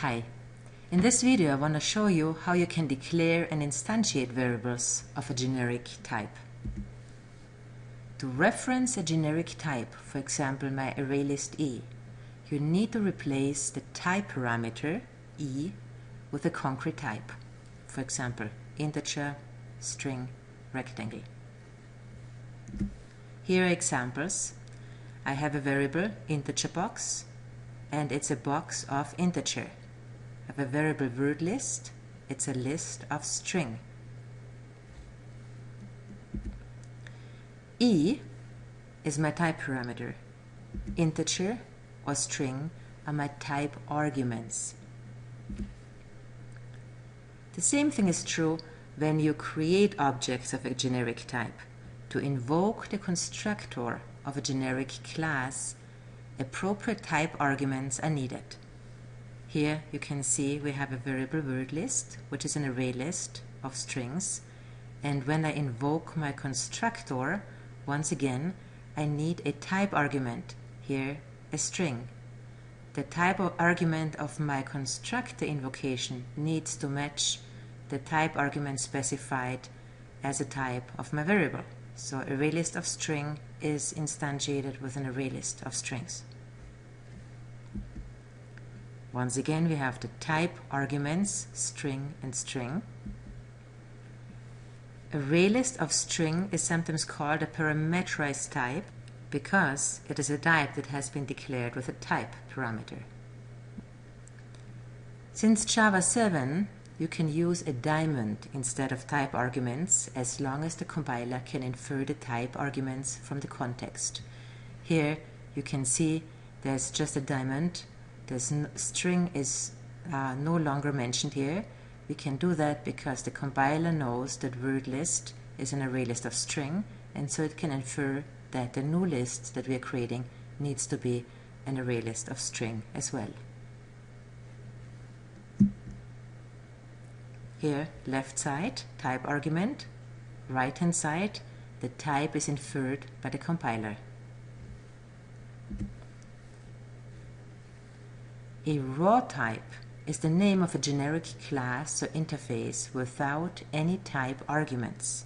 Hi, in this video I want to show you how you can declare and instantiate variables of a generic type. To reference a generic type, for example my ArrayList E, you need to replace the type parameter E with a concrete type, for example integer, string, rectangle. Here are examples. I have a variable integer box and it's a box of integer. I have a variable word list, it's a list of string. E is my type parameter. Integer or string are my type arguments. The same thing is true when you create objects of a generic type. To invoke the constructor of a generic class, appropriate type arguments are needed. Here you can see we have a variable word list, which is an array list of strings, and when I invoke my constructor, once again I need a type argument, here a string. The type of argument of my constructor invocation needs to match the type argument specified as a type of my variable. So array list of string is instantiated with an array list of strings. Once again we have the type arguments string and string. Array list of string is sometimes called a parameterized type because it is a type that has been declared with a type parameter. Since Java 7, you can use a diamond instead of type arguments as long as the compiler can infer the type arguments from the context. Here you can see there's just a diamond. The string is no longer mentioned here. We can do that because the compiler knows that word list is an array list of string, and so it can infer that the new list that we are creating needs to be an array list of string as well. Here, left side, type argument, right hand side, the type is inferred by the compiler. A raw type is the name of a generic class or interface without any type arguments.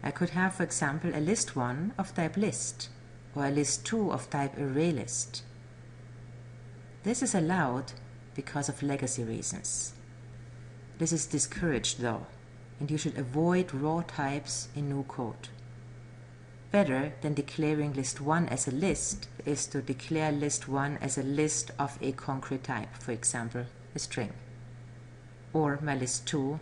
I could have, for example, a list1 of type list or a list2 of type ArrayList. This is allowed because of legacy reasons. This is discouraged though, and you should avoid raw types in new code. Better than declaring list1 as a list is to declare list1 as a list of a concrete type, for example, a string, or my list2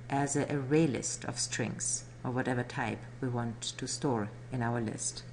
as an array list of strings, or whatever type we want to store in our list.